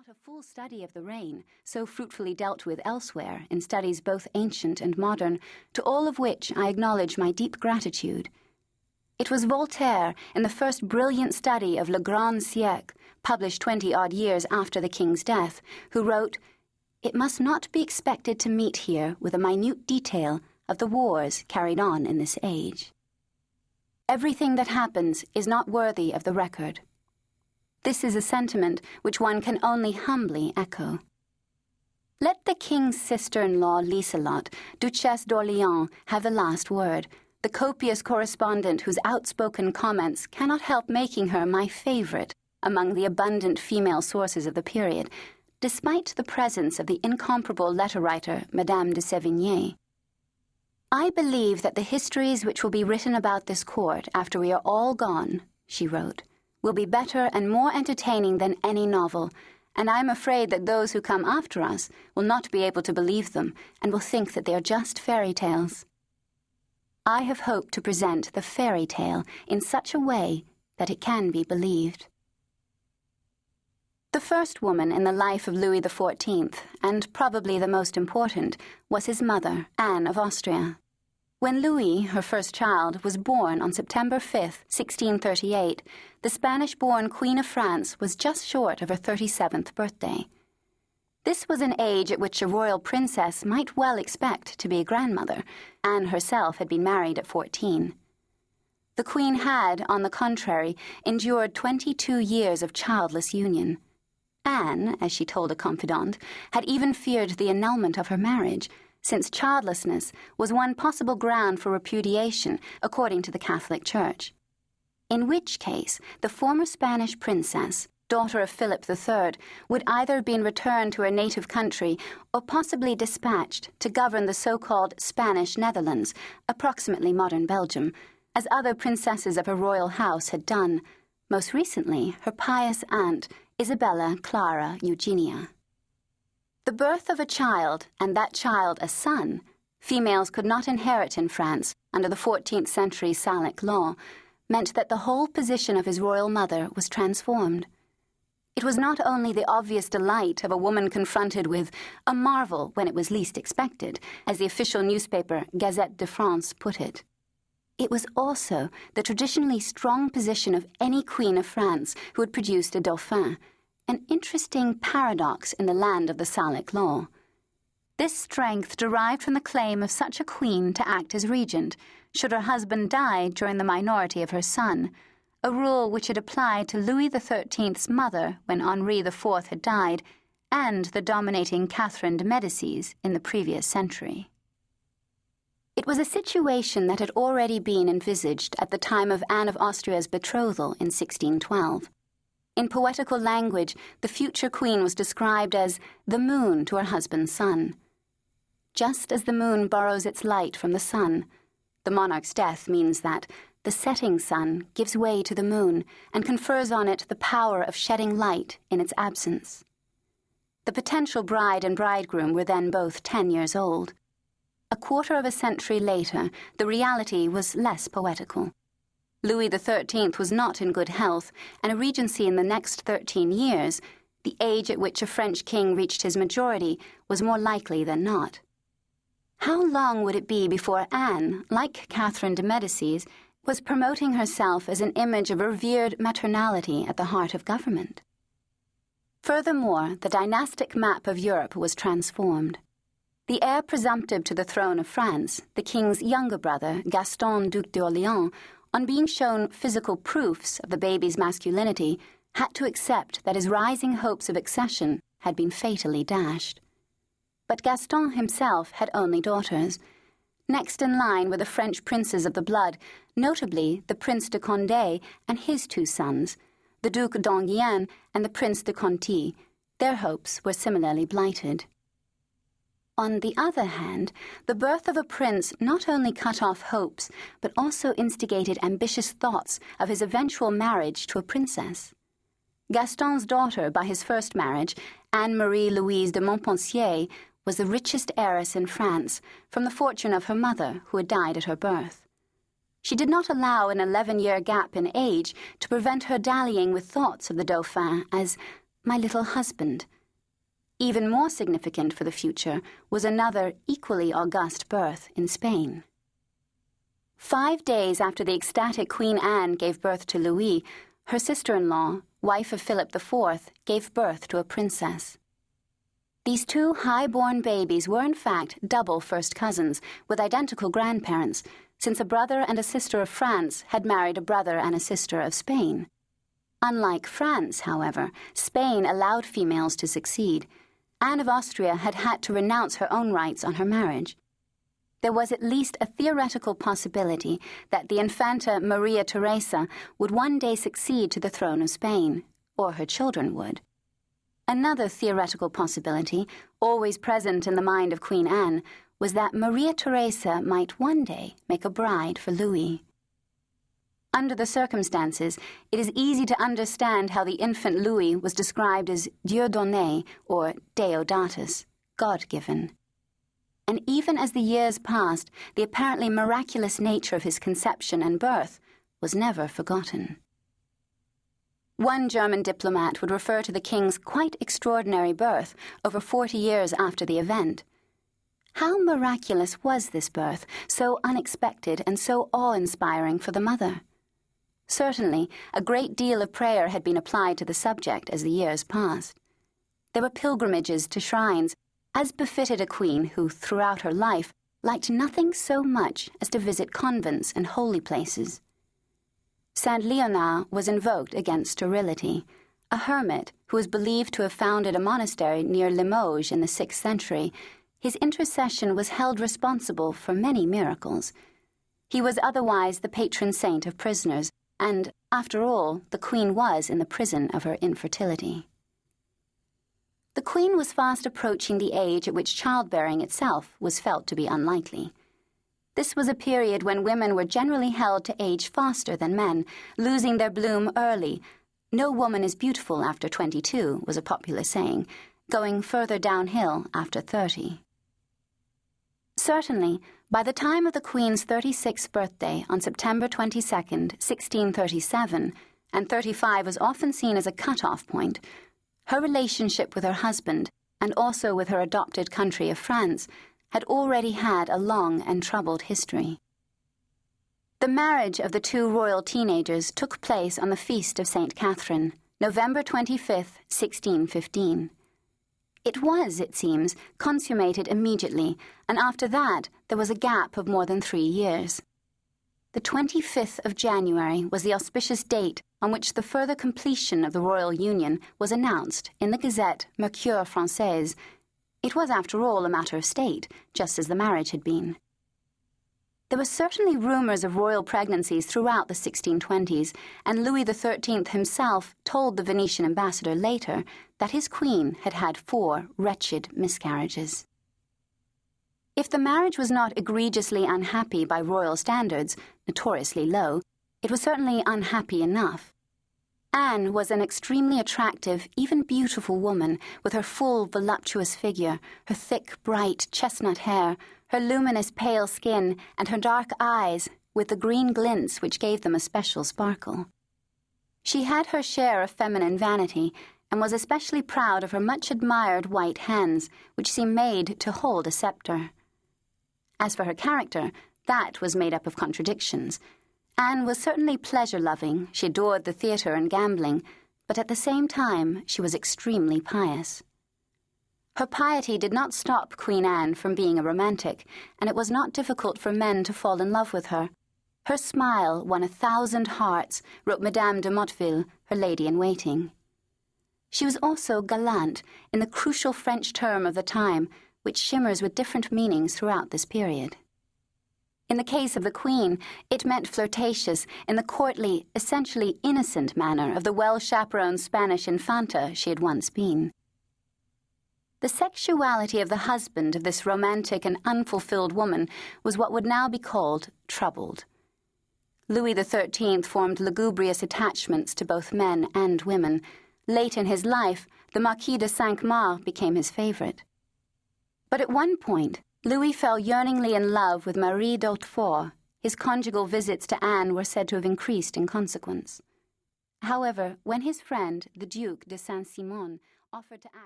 not a full study of the reign, so fruitfully dealt with elsewhere in studies both ancient and modern, to all of which I acknowledge my deep gratitude. It was Voltaire, in the first brilliant study of Le Grand Siècle, published 20-odd years after the king's death, who wrote, "It must not be expected to meet here with a minute detail of the wars carried on in this age. Everything that happens is not worthy of the record." This is a sentiment which one can only humbly echo. Let the king's sister-in-law Liselotte, Duchesse d'Orléans, have the last word, the copious correspondent whose outspoken comments cannot help making her my favorite among the abundant female sources of the period, despite the presence of the incomparable letter-writer Madame de Sévigné. "I believe that the histories which will be written about this court after we are all gone," she wrote, "will be better and more entertaining than any novel, and I am afraid that those who come after us will not be able to believe them and will think that they are just fairy tales. I have hoped to present the fairy tale in such a way that it can be believed." The first woman in the life of Louis XIV, and probably the most important, was his mother, Anne of Austria. When Louis, her first child, was born on September 5, 1638, the Spanish-born Queen of France was just short of her 37th birthday. This was an age at which a royal princess might well expect to be a grandmother. Anne herself had been married at 14. The Queen had, on the contrary, endured 22 years of childless union. Anne, as she told a confidant, had even feared the annulment of her marriage, since childlessness was one possible ground for repudiation according to the Catholic Church. In which case, the former Spanish princess, daughter of Philip III, would either have been returned to her native country or possibly dispatched to govern the so-called Spanish Netherlands, approximately modern Belgium, as other princesses of her royal house had done, most recently her pious aunt, Isabella Clara Eugenia. The birth of a child, and that child a son, females could not inherit in France under the 14th century Salic law, meant that the whole position of his royal mother was transformed. It was not only the obvious delight of a woman confronted with a marvel when it was least expected, as the official newspaper Gazette de France put it. It was also the traditionally strong position of any queen of France who had produced a dauphin, an interesting paradox in the land of the Salic law. This strength derived from the claim of such a queen to act as regent, should her husband die during the minority of her son, a rule which had applied to Louis XIII's mother when Henri IV had died, and the dominating Catherine de Medicis in the previous century. It was a situation that had already been envisaged at the time of Anne of Austria's betrothal in 1612. In poetical language, the future queen was described as the moon to her husband's sun. Just as the moon borrows its light from the sun, the monarch's death means that the setting sun gives way to the moon and confers on it the power of shedding light in its absence. The potential bride and bridegroom were then both 10 years old. A quarter of a century later, the reality was less poetical. Louis XIII was not in good health, and a regency in the next 13 years, the age at which a French king reached his majority, was more likely than not. How long would it be before Anne, like Catherine de Medicis, was promoting herself as an image of revered maternality at the heart of government? Furthermore, the dynastic map of Europe was transformed. The heir presumptive to the throne of France, the king's younger brother, Gaston, Duc d'Orléans, on being shown physical proofs of the baby's masculinity, had to accept that his rising hopes of accession had been fatally dashed. But Gaston himself had only daughters. Next in line were the French princes of the blood, notably the Prince de Condé and his 2 sons, the Duc d'Enghien and the Prince de Conti. Their hopes were similarly blighted. On the other hand, the birth of a prince not only cut off hopes, but also instigated ambitious thoughts of his eventual marriage to a princess. Gaston's daughter by his first marriage, Anne-Marie Louise de Montpensier, was the richest heiress in France, from the fortune of her mother, who had died at her birth. She did not allow an 11-year gap in age to prevent her dallying with thoughts of the Dauphin as "my little husband," Even more significant for the future was another equally august birth in Spain. 5 days after the ecstatic Queen Anne gave birth to Louis, her sister-in-law, wife of Philip IV, gave birth to a princess. These two high-born babies were in fact double first cousins with identical grandparents, since a brother and a sister of France had married a brother and a sister of Spain. Unlike France, however, Spain allowed females to succeed. Anne of Austria had had to renounce her own rights on her marriage. There was at least a theoretical possibility that the Infanta Marie-Thérèse would one day succeed to the throne of Spain, or her children would. Another theoretical possibility, always present in the mind of Queen Anne, was that Marie-Thérèse might one day make a bride for Louis. Under the circumstances, it is easy to understand how the infant Louis was described as Dieu donné, or Deodatus, God-given. And even as the years passed, the apparently miraculous nature of his conception and birth was never forgotten. One German diplomat would refer to the king's quite extraordinary birth over 40 years after the event. How miraculous was this birth, so unexpected and so awe-inspiring for the mother? Certainly, a great deal of prayer had been applied to the subject as the years passed. There were pilgrimages to shrines, as befitted a queen who, throughout her life, liked nothing so much as to visit convents and holy places. Saint Leonard was invoked against sterility. A hermit, who was believed to have founded a monastery near Limoges in the 6th century, his intercession was held responsible for many miracles. He was otherwise the patron saint of prisoners, and, after all, the Queen was in the prison of her infertility. The Queen was fast approaching the age at which childbearing itself was felt to be unlikely. This was a period when women were generally held to age faster than men, losing their bloom early. No woman is beautiful after 22, was a popular saying, going further downhill after 30. Certainly, by the time of the Queen's 36th birthday on September 22, 1637, and 35 was often seen as a cut-off point, her relationship with her husband, and also with her adopted country of France, had already had a long and troubled history. The marriage of the two royal teenagers took place on the feast of St. Catherine, November 25, 1615. It was, it seems, consummated immediately, and after that there was a gap of more than 3 years. The 25th of January was the auspicious date on which the further completion of the royal union was announced in the Gazette Mercure Française. It was, after all, a matter of state, just as the marriage had been. There were certainly rumors of royal pregnancies throughout the 1620s, and Louis XIII himself told the Venetian ambassador later that his queen had had 4 wretched miscarriages. If the marriage was not egregiously unhappy by royal standards, notoriously low, it was certainly unhappy enough. Anne was an extremely attractive, even beautiful woman, with her full, voluptuous figure, her thick, bright, chestnut hair, her luminous, pale skin, and her dark eyes, with the green glints which gave them a special sparkle. She had her share of feminine vanity, and was especially proud of her much-admired white hands, which seemed made to hold a scepter. As for her character, that was made up of contradictions. Anne was certainly pleasure-loving, she adored the theatre and gambling, but at the same time she was extremely pious. Her piety did not stop Queen Anne from being a romantic, and it was not difficult for men to fall in love with her. Her smile won 1,000 hearts, wrote Madame de Motteville, her lady-in-waiting. She was also galante, in the crucial French term of the time, which shimmers with different meanings throughout this period. In the case of the Queen, it meant flirtatious in the courtly, essentially innocent manner of the well-chaperoned Spanish infanta she had once been. The sexuality of the husband of this romantic and unfulfilled woman was what would now be called troubled. Louis XIII formed lugubrious attachments to both men and women. Late in his life, the Marquis de Cinq-Mars became his favorite. But at one point, Louis fell yearningly in love with Marie d'Hautefort. His conjugal visits to Anne were said to have increased in consequence. However, when his friend, the Duke de Saint-Simon, offered to act